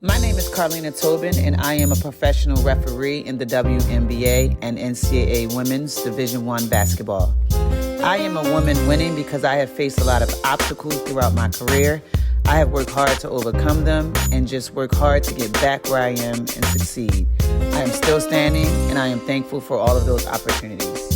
My name is Karleena Tobin, and I am a professional referee in the WNBA and NCAA Women's Division I basketball. I am a woman winning because I have faced a lot of obstacles throughout my career. I have worked hard to overcome them and just work hard to get back where I am and succeed. I am still standing, and I am thankful for all of those opportunities.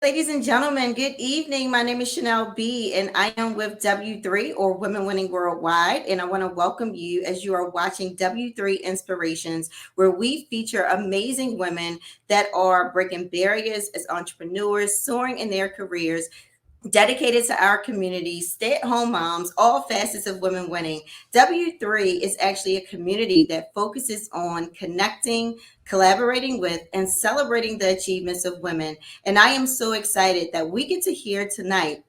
Ladies and gentlemen, good evening. My name is Chanel B, and I am with W3 or Women Winning Worldwide. And I want to welcome you as you are watching W3 Inspirations, where we feature amazing women that are breaking barriers as entrepreneurs, soaring in their careers, dedicated to our community, stay-at-home moms, all facets of women winning. W3 is actually a community that focuses on connecting, collaborating with, and celebrating the achievements of women. And I am so excited that we get to hear tonight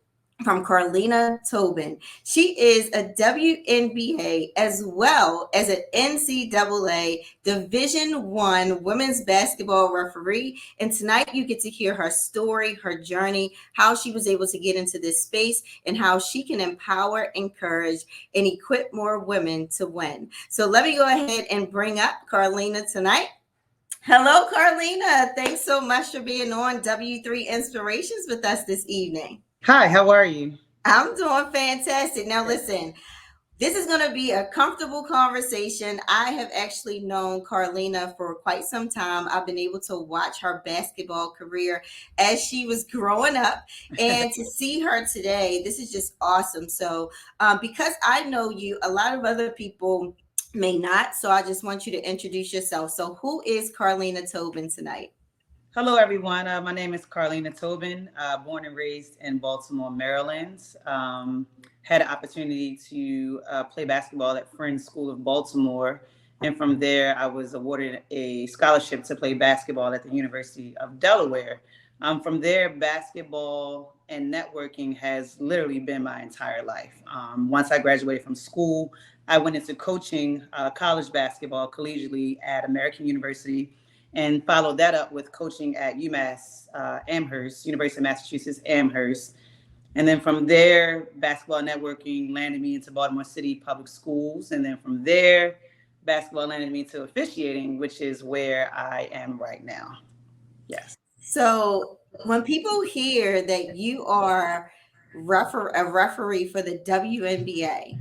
from Karleena Tobin. She is a WNBA as well as an NCAA Division I women's basketball referee. And tonight you get to hear her story, her journey, how she was able to get into this space, and how she can empower, encourage, and equip more women to win. So let me go ahead and bring up Karleena tonight. Hello, Karleena. Thanks so much for being on W3 Inspirations with us this evening. Hi, how are you? I'm doing fantastic. Now, listen, this is going to be a comfortable conversation. I have actually known Karleena for quite some time. I've been able to watch her basketball career as she was growing up, and to see her today, this is just awesome. So, because I know you, a lot of other people may not. So, I just want you to introduce yourself. So, who is Karleena Tobin tonight? Hello, everyone. My name is Karleena Tobin, born and raised in Baltimore, Maryland. Had an opportunity to play basketball at Friends School of Baltimore. And from there, I was awarded a scholarship to play basketball at the University of Delaware. From there, basketball and networking has literally been my entire life. Once I graduated from school, I went into coaching college basketball collegiately at American University, and followed that up with coaching at UMass Amherst, University of Massachusetts Amherst. And then from there, basketball networking landed me into Baltimore City Public Schools. And then from there, basketball landed me to officiating, which is where I am right now. Yes. So, when people hear that you are a referee for the WNBA,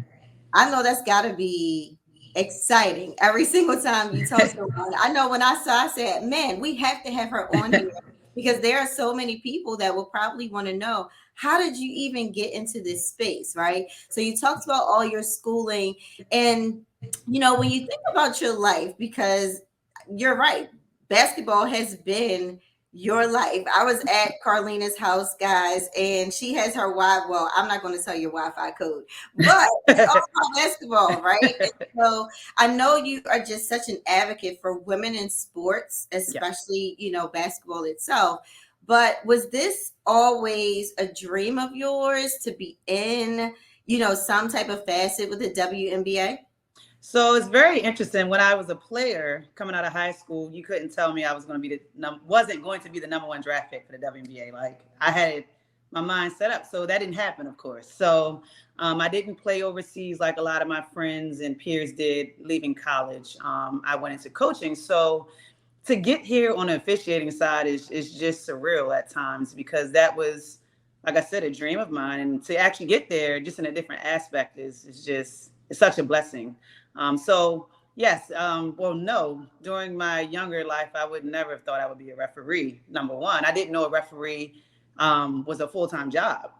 I know that's got to be exciting every single time you tell someone. I know when I saw, I said, man, we have to have her on here because there are so many people that will probably want to know, how did you even get into this space, right? So you talked about all your schooling, and when you think about your life, because you're right, basketball has been your life. I was at Karleena's house, guys, and she has her well, I'm not going to tell your Wi-Fi code, but it's all about basketball, right? And so I know you are just such an advocate for women in sports, especially, basketball itself. But was this always a dream of yours to be in, some type of facet with the WNBA? So it's very interesting. When I was a player coming out of high school, you couldn't tell me I was going to be wasn't going to be the number one draft pick for the WNBA. Like, I had my mind set up, so that didn't happen, of course. So I didn't play overseas like a lot of my friends and peers did leaving college. I went into coaching. So to get here on the officiating side is just surreal at times, because that was, like I said, a dream of mine. And to actually get there just in a different aspect is just, it's such a blessing. So yes, well, no, during my younger life, I would never have thought I would be a referee. Number one, I didn't know a referee was a full-time job.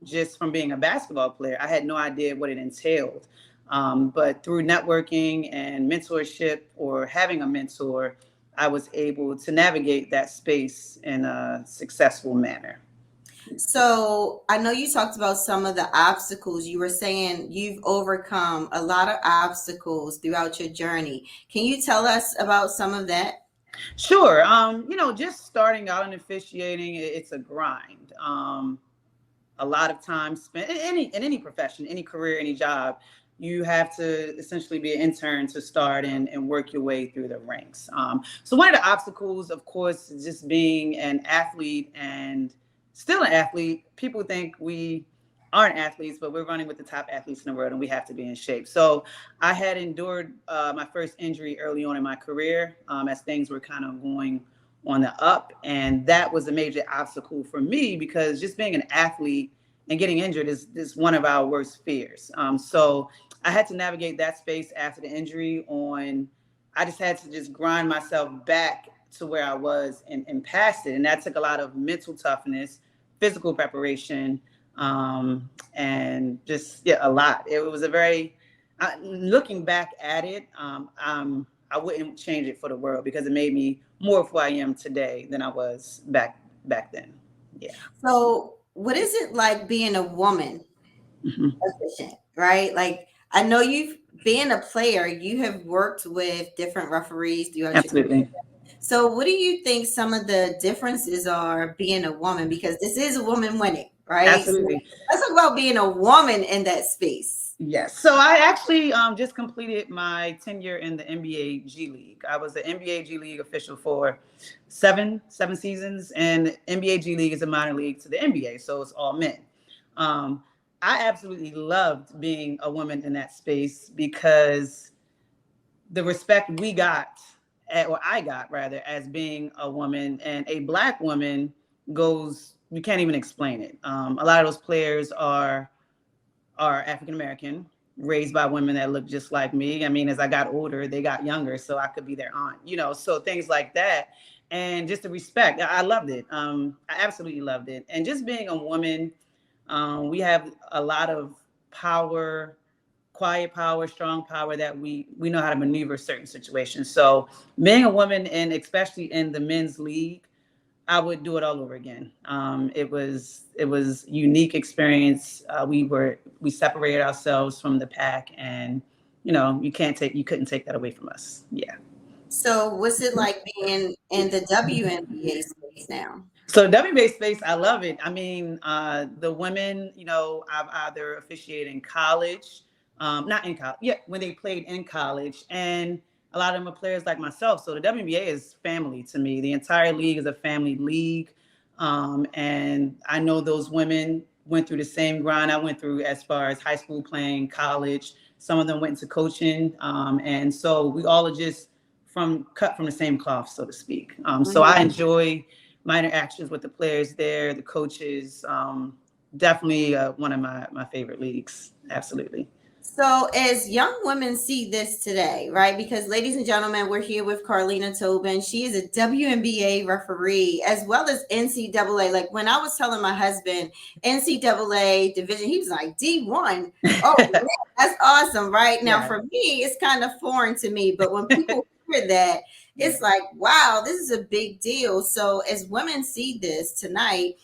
Just from being a basketball player, I had no idea what it entailed. But through networking and mentorship, or having a mentor, I was able to navigate that space in a successful manner. So I know you talked about some of the obstacles. You were saying you've overcome a lot of obstacles throughout your journey. Can you tell us about some of that? Sure. Just starting out in officiating, it's a grind. A lot of time spent in any profession, any career, any job. you have to essentially be an intern to start and work your way through the ranks. So one of the obstacles, of course, is just being an athlete and still an athlete. People think we aren't athletes, but we're running with the top athletes in the world and we have to be in shape. So I had endured my first injury early on in my career as things were kind of going on the up. And that was a major obstacle for me because just being an athlete and getting injured is one of our worst fears. So I had to navigate that space after the injury I just had to just grind myself back to where I was and past it. And that took a lot of mental toughness, physical preparation, and just, a lot. It was a very, looking back at it, I wouldn't change it for the world because it made me more of who I am today than I was back then. Yeah. So what is it like being a woman Mm-hmm. efficient, right? Like I know you've been a player, you have worked with different referees throughout your career. Absolutely. So what do you think some of the differences are being a woman? Because this is a woman winning, right? So Absolutely. let's talk about being a woman in that space. Yes. So I actually just completed my tenure in the NBA G League. I was the NBA G League official for seven seasons, and NBA G League is a minor league to the NBA, so it's all men. I absolutely loved being a woman in that space because the respect we got, or I got rather, as being a woman and a Black woman you can't even explain it. A lot of those players are African American, raised by women that look just like me. I mean, as I got older, they got younger, so I could be their aunt, so things like that. And just the respect, I loved it. I absolutely loved it. And just being a woman, we have a lot of power, quiet power, strong power that we know how to maneuver certain situations. So being a woman, and especially in the men's league, I would do it all over again. It was unique experience. We separated ourselves from the pack, and you couldn't take that away from us. Yeah. So what's it like being in the WNBA space now? So WNBA space, I love it. I mean, the women, I've either officiated in college, not in college, yeah, when they played in college, and a lot of them are players like myself. So the WNBA is family to me. The entire league is a family league, and I know those women went through the same grind I went through as far as high school playing, college. Some of them went into coaching, and so we all are just cut from the same cloth, so to speak. So I enjoy my interactions with the players there, the coaches. Definitely one of my favorite leagues. Absolutely. So as young women see this today, right? Because ladies and gentlemen, we're here with Karleena Tobin. She is a WNBA referee as well as NCAA. Like when I was telling my husband NCAA division, he was like D1. Oh, man, that's awesome, right? Now for me, it's kind of foreign to me, but when people hear that, it's like, wow, this is a big deal. So as women see this tonight,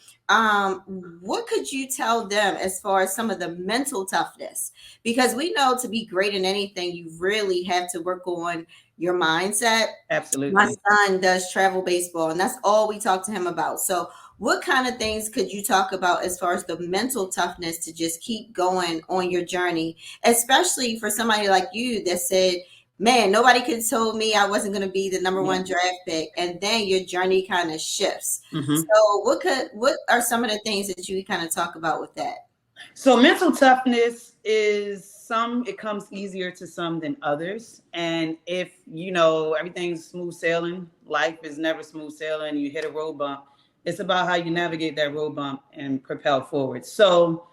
what could you tell them as far as some of the mental toughness? Because we know to be great in anything, you really have to work on your mindset. Absolutely. My son does travel baseball, and that's all we talk to him about. So what kind of things could you talk about as far as the mental toughness to just keep going on your journey, especially for somebody like you that said, man, nobody could have told me I wasn't going to be the number one draft pick. And then your journey kind of shifts. So what are some of the things that you kind of talk about with that? So mental toughness it comes easier to some than others. And if, everything's smooth sailing, life is never smooth sailing, you hit a road bump, it's about how you navigate that road bump and propel forward. So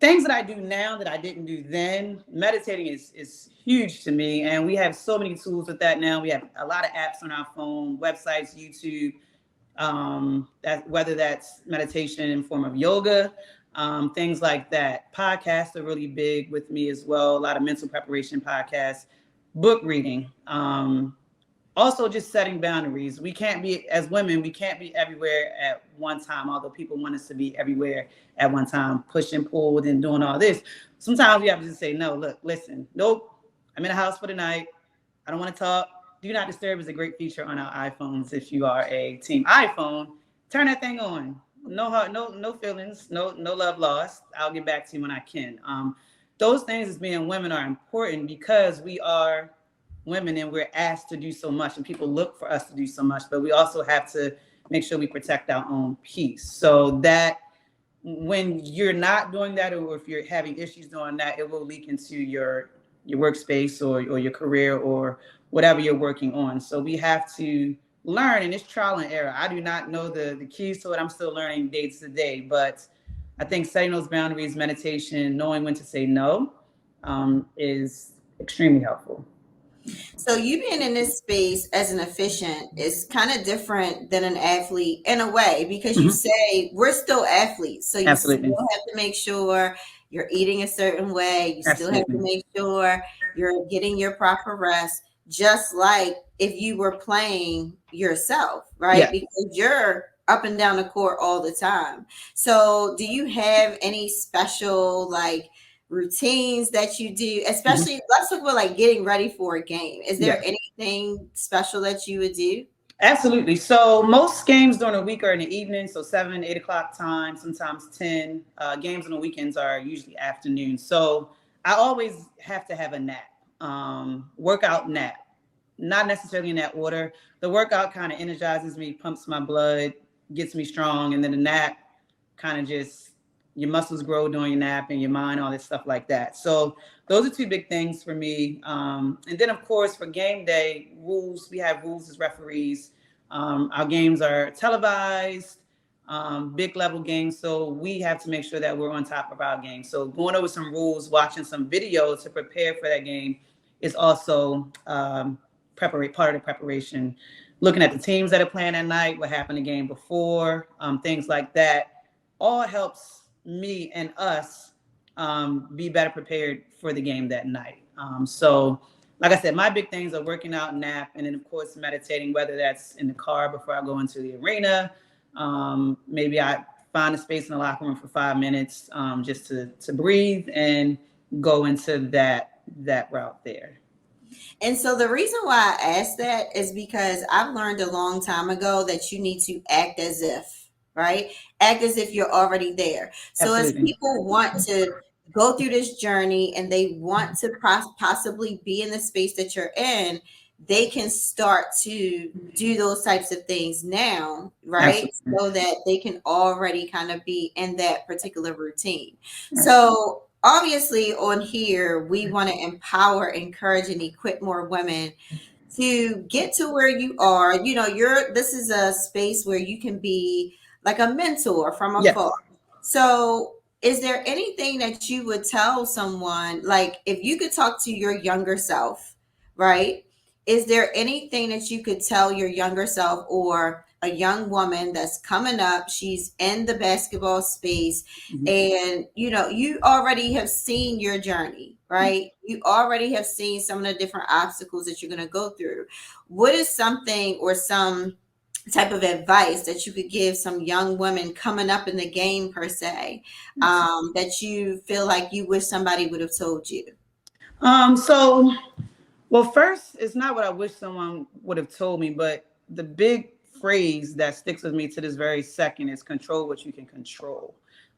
things that I do now that I didn't do then, meditating is huge to me. And we have so many tools with that now. We have a lot of apps on our phone, websites, YouTube, whether that's meditation in form of yoga, things like that. Podcasts are really big with me as well. A lot of mental preparation podcasts, book reading. Also just setting boundaries. As women, we can't be everywhere at one time, although people want us to be everywhere at one time, push and pull and doing all this. Sometimes we have to just say, no, look, listen, nope, I'm in the house for the night. I don't want to talk. Do not disturb is a great feature on our iPhones. If you are a team iPhone, turn that thing on. No heart, no feelings, no love lost. I'll get back to you when I can. those things as being women are important because we are women and we're asked to do so much and people look for us to do so much, but we also have to make sure we protect our own peace. So that when you're not doing that, or if you're having issues doing that, it will leak into your workspace or your career or whatever you're working on. So we have to learn, and it's trial and error. I do not know the keys to it. I'm still learning day to day, but I think setting those boundaries, meditation, knowing when to say no, is extremely helpful. So you being in this space as an officiant is kind of different than an athlete in a way, because you say we're still athletes. So you Absolutely. still have to make sure you're eating a certain way. You still have to make sure you're getting your proper rest, just like if you were playing yourself, right? Yeah. Because you're up and down the court all the time. So do you have any special like routines that you do, especially let's talk about like getting ready for a game? Is there anything special that you would do? Absolutely. So most games during the week are in the evening, so 7, 8 o'clock time, sometimes 10. Games on the weekends are usually afternoon. So I always have to have a nap, workout nap, not necessarily in that order. The workout kind of energizes me, pumps my blood, gets me strong, and then the nap kind of just, your muscles grow during your nap and your mind, all this stuff like that. So those are two big things for me. And then of course for game day rules, we have rules as referees. Our games are televised, big level games. So we have to make sure that we're on top of our game. So going over some rules, watching some videos to prepare for that game is also part of the preparation. Looking at the teams that are playing that night, what happened the game before, things like that, all helps me and us be better prepared for the game that night. So like I said, my big things are working out, nap, and then of course meditating, whether that's in the car before I go into the arena. Maybe I find a space in the locker room for 5 minutes just to breathe and go into that route there. And so the reason why I asked that is because I've learned a long time ago that you need to act as if, right? Act as if you're already there. So Absolutely. as people want to go through this journey and they want to possibly be in the space that you're in, they can start to do those types of things now, right? Absolutely. So that they can already kind of be in that particular routine. So obviously on here, we want to empower, encourage, and equip more women to get to where you are. You know, this is a space where you can be like a mentor from afar. So is there anything that you would tell someone, like if you could talk to your younger self, right? Is there anything that you could tell your younger self or a young woman that's coming up? She's in the basketball space, and you know, you already have seen your journey, right? You already have seen some of the different obstacles that you're going to go through. What is something or some type of advice that you could give some young women coming up in the game per se, that you feel like you wish somebody would have told you? Well, first, it's not what I wish someone would have told me, but the big phrase that sticks with me to this very second is control what you can control.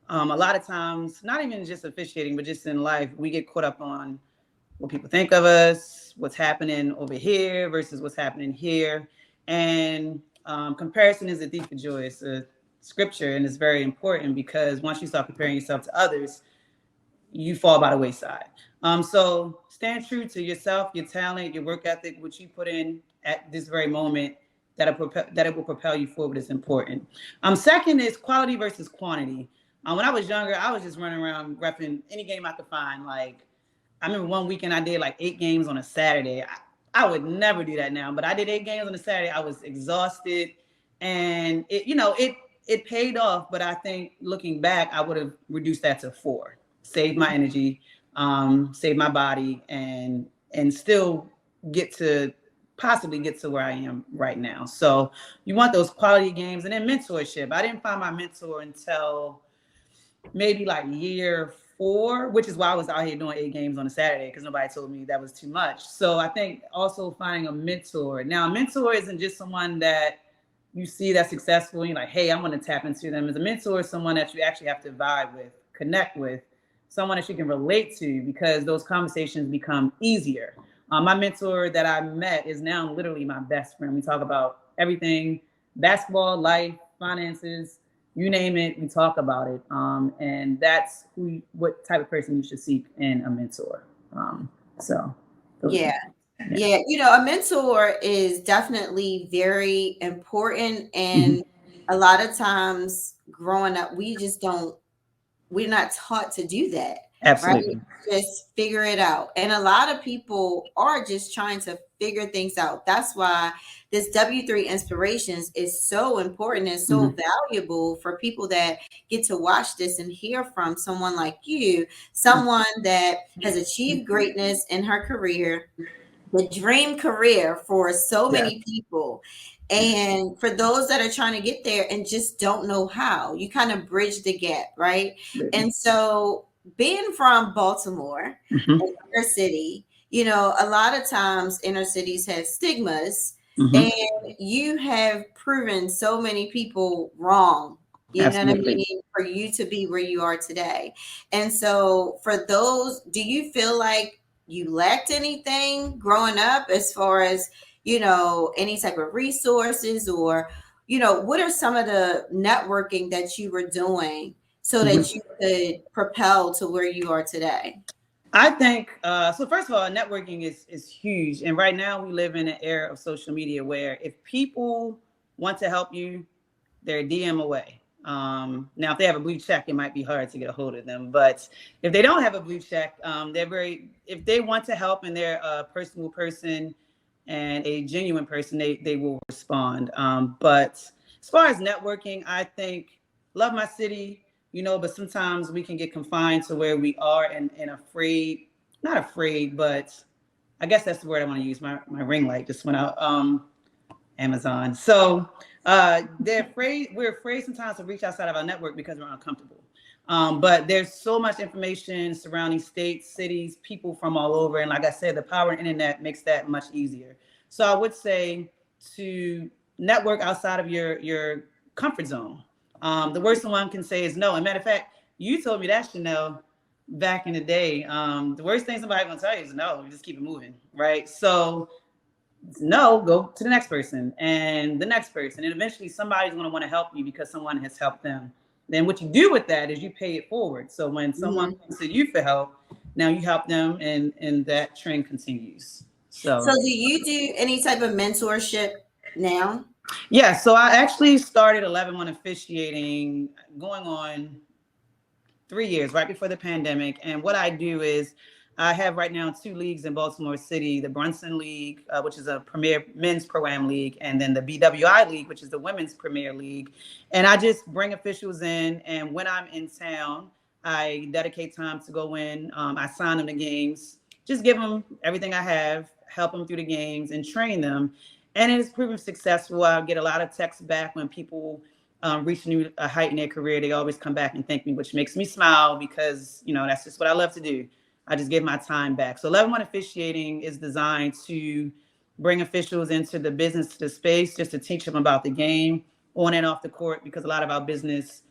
A lot of times, not even just officiating, but just in life, we get caught up on what people think of us, what's happening over here versus what's happening here. And comparison is a thief of joy. It's a scripture, and it's very important because once you start comparing yourself to others, you fall by the wayside. So stand true to yourself, your talent, your work ethic, what you put in at this very moment, that it will propel you forward is important. Second is quality versus quantity. When I was younger, I was just running around repping any game I could find. Like, I remember one weekend I did like 8 games on a Saturday. I would never do that now, but I did 8 games on a Saturday. I was exhausted, and it paid off. But I think looking back, I would have reduced that to 4. Save my energy, save my body, and still possibly get to where I am right now. So you want those quality games, and then mentorship. I didn't find my mentor until maybe like year 4, which is why I was out here doing 8 games on a Saturday, because nobody told me that was too much. So I think also finding a mentor. Now, a mentor isn't just someone that you see that's successful and you're like, hey, I want to tap into them. As a mentor is someone that you actually have to vibe with, connect with, someone that you can relate to, because those conversations become easier. My mentor that I met is now literally my best friend. We talk about everything, basketball, life, finances, you name it, we talk about it. And that's what type of person you should seek in a mentor. So yeah. Yeah, a mentor is definitely very important. And a lot of times growing up, we're not taught to do that. Absolutely. Right? Just figure it out. And a lot of people are just trying to figure things out. That's why this W3 Inspirations is so important and so valuable for people that get to watch this and hear from someone like you, someone that has achieved greatness in her career, the dream career for so many people. And for those that are trying to get there and just don't know how, you kind of bridge the gap, right? And so being from Baltimore, inner city, a lot of times inner cities have stigmas, and you have proven so many people wrong. You know what I mean? For you to be where you are today. And so for those, do you feel like you lacked anything growing up as far as, any type of resources, or, what are some of the networking that you were doing so that you could propel to where you are today? I think, so first of all, networking is huge. And right now we live in an era of social media where if people want to help you, they're a DM away. Now, if they have a blue check, it might be hard to get a hold of them. But if they don't have a blue check, if they want to help and they're a personal person and a genuine person, they will respond. But as far as networking, I think love my city, but sometimes we can get confined to where we are and afraid, not afraid, but I guess that's the word I want to use. My ring light just went out. Amazon. So we're afraid sometimes to reach outside of our network because we're uncomfortable. But there's so much information surrounding states, cities, people from all over. And like I said, the power of the internet makes that much easier. So I would say to network outside of your comfort zone. The worst one can say is no. And matter of fact, you told me that, Chanel, back in the day. The worst thing somebody's gonna tell you is no, just keep it moving, right? So no, go to the next person and the next person. And eventually somebody's going to want to help you because someone has helped them. Then what you do with that is you pay it forward. So when someone comes to you for help, now you help them and that trend continues. So do you do any type of mentorship now? Yeah. So I actually started 11-1 officiating going on 3 years right before the pandemic. And what I do is I have right now 2 leagues in Baltimore City, the Brunson League, which is a premier men's pro-am league, and then the BWI League, which is the women's premier league. And I just bring officials in, and when I'm in town, I dedicate time to go in. I sign them to games, just give them everything I have, help them through the games, and train them. And it has proven successful. I get a lot of texts back when people reach a height in their career. They always come back and thank me, which makes me smile because, that's just what I love to do. I just give my time back. So 11-1 officiating is designed to bring officials into the business, to the space, just to teach them about the game on and off the court, because a lot of our business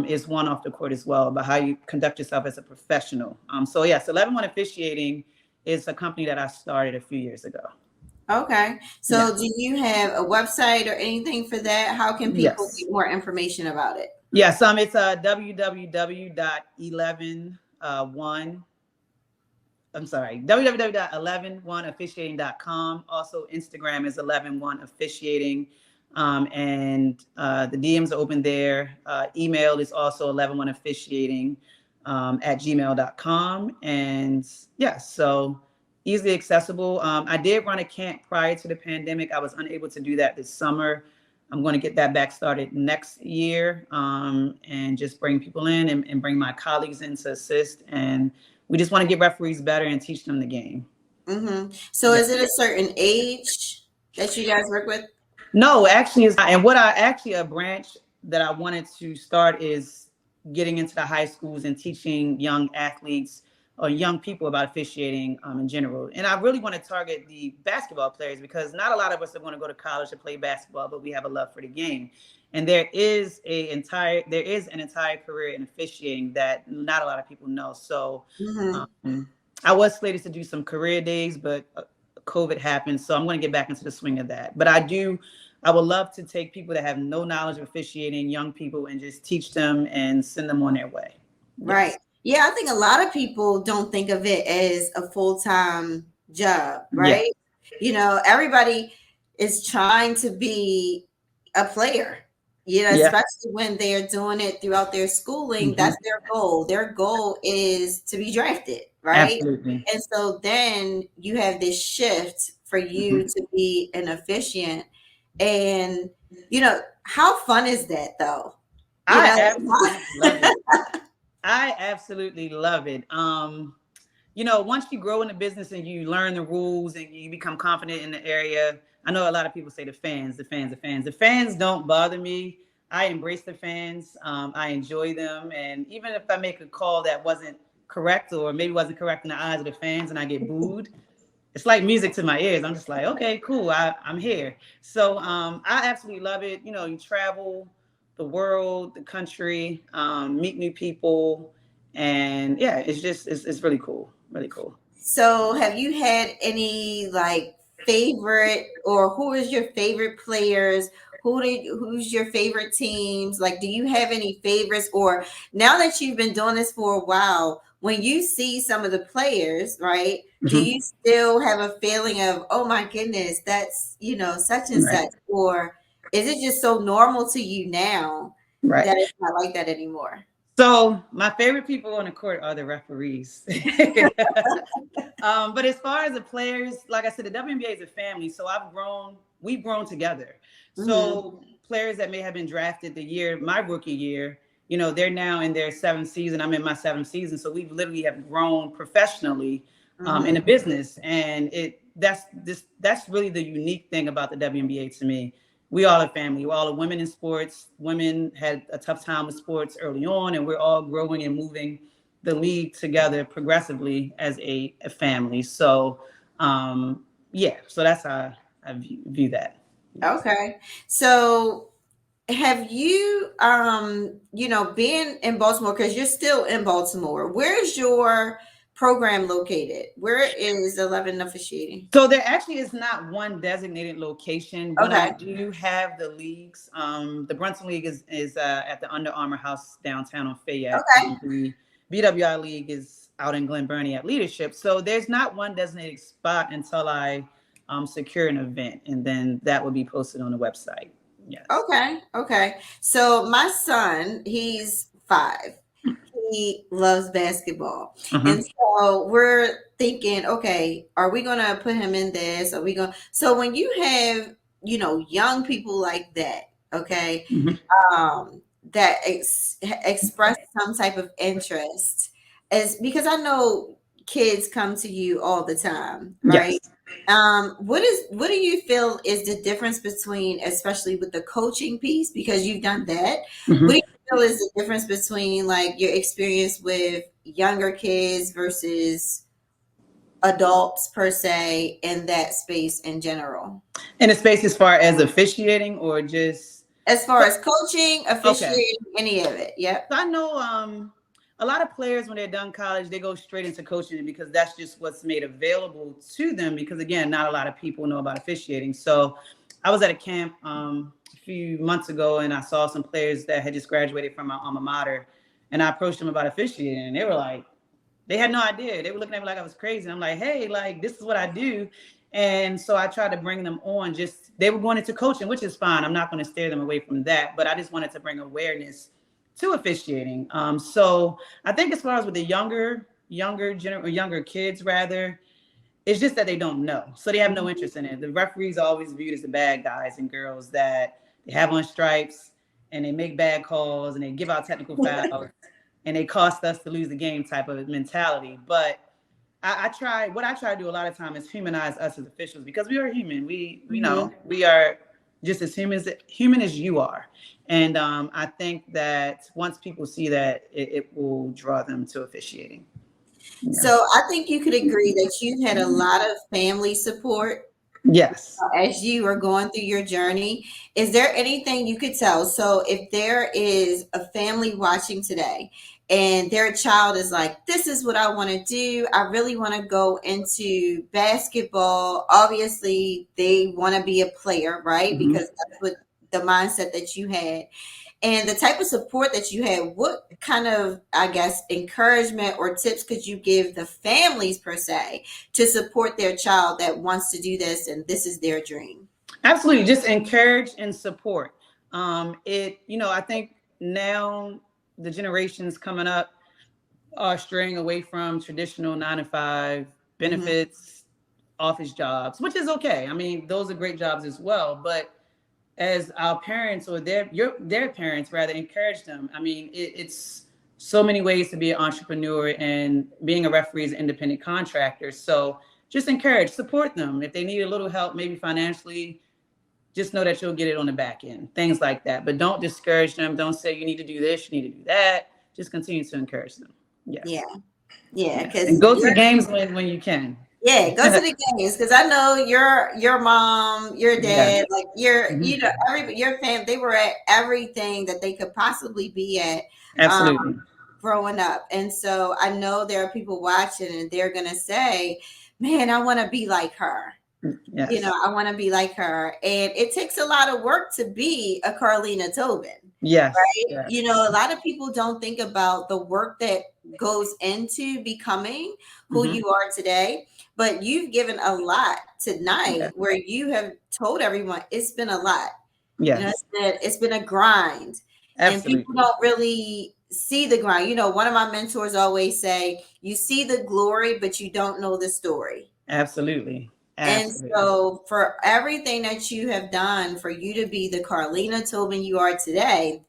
is one off the court as well, about how you conduct yourself as a professional. So yes, 11-1 officiating is a company that I started a few years ago. Okay. So do you have a website or anything for that? How can people get more information about it? Yes, it's www.11oneofficiating.com. Also, Instagram is 11oneofficiating. And the DMs are open there. Email is also 11oneofficiating at gmail.com. And so easily accessible. I did run a camp prior to the pandemic. I was unable to do that this summer. I'm going to get that back started next year, and just bring people in and bring my colleagues in to assist. And we just want to get referees better and teach them the game. So is it a certain age that you guys work with? No, actually it's not. And a branch that I wanted to start is getting into the high schools and teaching young athletes or young people about officiating in general. And I really want to target the basketball players, because not a lot of us are going to go to college to play basketball, but we have a love for the game. And there is an entire career in officiating that not a lot of people know. So I was slated to do some career days, but COVID happened. So I'm going to get back into the swing of that. But I would love to take people that have no knowledge of officiating, young people, and just teach them and send them on their way. Right. Yes. Yeah, I think a lot of people don't think of it as a full-time job, Yeah. right? Everybody is trying to be a player, Yeah. especially when they're doing it throughout their schooling. Hmm. That's their goal. Their goal is to be drafted, right? Absolutely. And so then you have this shift for you to be an officiant. And, how fun is that though? I absolutely love it. I absolutely love it. Once you grow in the business and you learn the rules and you become confident in the area, I know a lot of people say the fans. The fans don't bother me. I embrace the fans. I enjoy them. And even if I make a call that wasn't correct or maybe wasn't correct in the eyes of the fans and I get booed, it's like music to my ears. I'm just like, okay, cool. I'm here. So I absolutely love it. You travel the world, the country, meet new people. And yeah, it's really cool. Really cool. So, have you had any like favorite, or who is your favorite players? Who's your favorite teams? Like, do you have any favorites? Or now that you've been doing this for a while, when you see some of the players, right? Do Mhm. you still have a feeling of, oh my goodness, that's such and Right. such? Or is it just so normal to you now Right. that it's not like that anymore? So my favorite people on the court are the referees. But as far as the players, like I said, the WNBA is a family. So we've grown together. Hmm. So players that may have been drafted my rookie year, they're now in their seventh season. I'm in my seventh season. So we've literally have grown professionally in the Hmm. business. And that's really the unique thing about the WNBA to me. We all are family. We're all women in sports. Women had a tough time with sports early on, and we're all growing and moving the league together progressively as a family. So, yeah, so that's how I view that. Yes. Okay. So have you been in Baltimore, because you're still in Baltimore? Where's your program located? Where is 11 officiating? So there actually is not one designated location, but I Okay. do have the leagues. The Brunson League is at the Under Armour House downtown on Fayette. Okay. The BWI League is out in Glen Burnie at Leadership. So there's not one designated spot until I secure an event, and then that will be posted on the website. Yes. Okay. Okay. So my son, he's 5. He loves basketball. Uh-huh. And so we're thinking, okay, are we going to put him in this? Are we going So when you have, young people like that, okay, Mhm. that express some type of interest, is because I know kids come to you all the time, right? Yes. What do you feel is the difference between, especially with the coaching piece, because you've done that? What do Mhm. you feel is the difference between like your experience with younger kids versus adults per se in that space in general? In a space as far as officiating or just As far as coaching, okay. officiating, any of it. Yep. So I know a lot of players when they're done college, they go straight into coaching because that's just what's made available to them. Because again, not a lot of people know about officiating. So I was at a camp a few months ago and I saw some players that had just graduated from my alma mater, and I approached them about officiating, and they were like, they had no idea. They were looking at me like I was crazy. And I'm like, hey, like this is what I do. And so I tried to bring them on. Just they were going into coaching, which is fine. I'm not going to steer them away from that, but I just wanted to bring awareness to officiating. So I think as far as with the younger kids rather, it's just that they don't know. So they have no Mhm. interest in it. The referees are always viewed as the bad guys and girls that they have on stripes and they make bad calls and they give out technical fouls and they cost us to lose the game type of mentality. But what I try to do a lot of time is humanize us as officials because we are human. Mhm. We are just as human as you are. And I think that once people see that, it will draw them to officiating. Yeah. So I think you could agree that you had a lot of family support Yes. as you are going through your journey. Is there anything you could tell? So if there is a family watching today and their child is like, this is what I want to do, I really want to go into basketball. Obviously, they want to be a player, right? Mhm. Because that's what the mindset that you had and the type of support that you had. What kind of, I guess, encouragement or tips could you give the families per se to support their child that wants to do this and this is their dream? Absolutely. Just encourage and support. I think now the generations coming up are straying away from traditional 9 to 5 Hmm. benefits, office jobs, which is okay. I mean, those are great jobs as well. But as our parents or their parents rather encourage them. I mean, it's so many ways to be an entrepreneur, and being a referee is an independent contractor. So just encourage, support them. If they need a little help, maybe financially, just know that you'll get it on the back end, things like that. But don't discourage them. Don't say you need to do this, you need to do that. Just continue to encourage them. Yeah, Yes. yeah, Yes. And because go to you're games when you can. yeah, go to the games because I know your mom, your Yeah. dad, like your Hmm. your fam, they were at everything that they could possibly be at. Um, Absolutely. growing up. And so I know there are people watching and they're going to say, man, I want to be like her. Yes. I want to be like her. And it takes a lot of work to be a Karleena Tobin. Yes. Yes. A lot of people don't think about the work that goes into becoming who Hmm. you are today. But you've given a lot Yeah. tonight where you have told everyone it's been a lot. Yes. It's been a grind, and people Absolutely. don't really see the grind. One of my mentors always say, "You see the glory, but you don't know the story." Absolutely. And Absolutely. so, for everything that you have done, for you to be the Karleena Tobin you are today,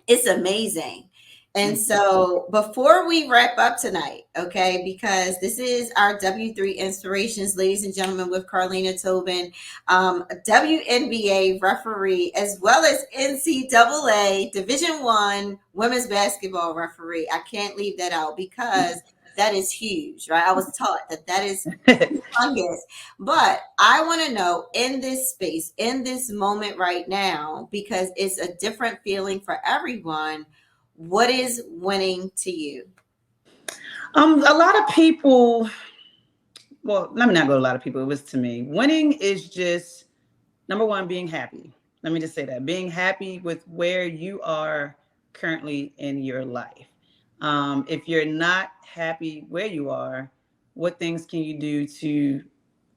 it's amazing. And Thank you. so before we wrap up tonight, okay, because this is our W3 Inspirations, ladies and gentlemen, with Karleena Tobin, WNBA referee, as well as NCAA Division I women's basketball referee. I can't leave that out because that is huge, right? I was taught that is humongous. But I want to know in this space, in this moment right now, because it's a different feeling for everyone, what is winning to you? A lot of people, well, let me not go to a lot of people. It was to me. Winning is just number one, being happy. Let me just say that being happy with where you are currently in your life. If you're not happy where you are, what things can you do to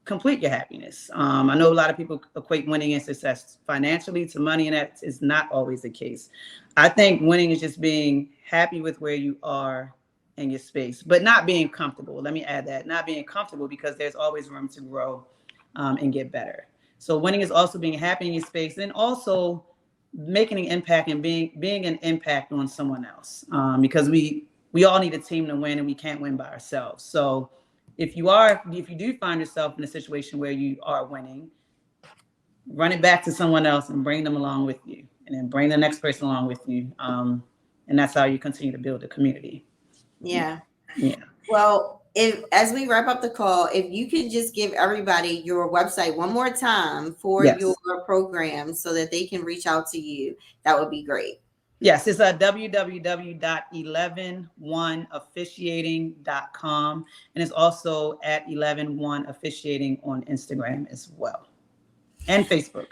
complete your happiness? I know a lot of people equate winning and success financially to money, and that is not always the case. I think winning is just being happy with where you are in your space, but not being comfortable. Let me add that, not being comfortable, because there's always room to grow and get better. So winning is also being happy in your space, and also making an impact and being an impact on someone else. Because we all need a team to win, and we can't win by ourselves. So if you do find yourself in a situation where you are winning, run it back to someone else and bring them along with you, and then bring the next person along with you. And that's how you continue to build a community. Yeah. Yeah. Yeah. Well, if as we wrap up the call, if you could just give everybody your website one more time for your Yes. program so that they can reach out to you, that would be great. Yes, it's www.111officiating.com. And it's also at 111officiating on Instagram as well, and Facebook.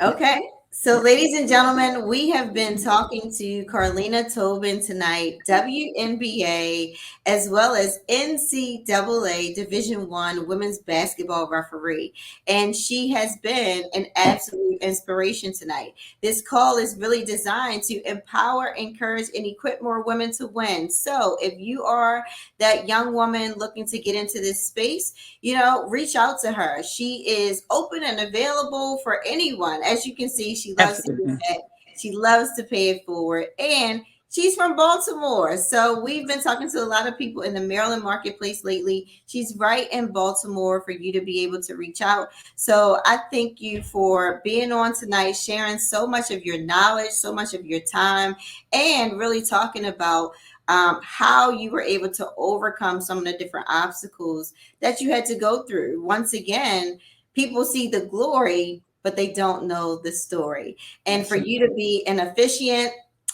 Yes. Okay. So, ladies and gentlemen, we have been talking to Karleena Tobin tonight, WNBA, as well as NCAA Division I women's basketball referee. And she has been an absolute inspiration tonight. This call is really designed to empower, encourage, and equip more women to win. So, if you are that young woman looking to get into this space, reach out to her. She is open and available for anyone. As you can see, she loves to give Absolutely. back. She loves to pay it forward. And she's from Baltimore. So we've been talking to a lot of people in the Maryland marketplace lately. She's right in Baltimore for you to be able to reach out. So I thank you for being on tonight, sharing so much of your knowledge, so much of your time, and really talking about how you were able to overcome some of the different obstacles that you had to go through. Once again, people see the glory, but they don't know the story. And for Absolutely. you to be an officiant,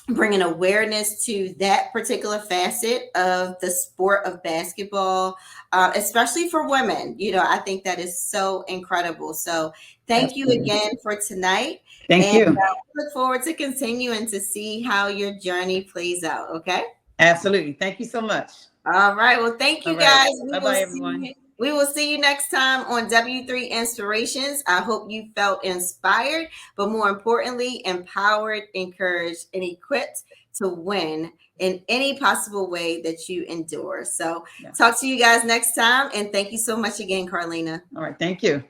bringing awareness to that particular facet of the sport of basketball, especially for women, I think that is so incredible. So thank you Absolutely. again for tonight. Thank And you. look forward to continuing to see how your journey plays out. Okay. Absolutely. Thank you so much. All right. Well, thank All you right. guys. Bye-bye, everyone. We will see you next time on W3 Inspirations. I hope you felt inspired, but more importantly, empowered, encouraged, and equipped to win in any possible way that you endure. So talk to you guys next time. And thank you so much again, Karleena. All right. Thank you.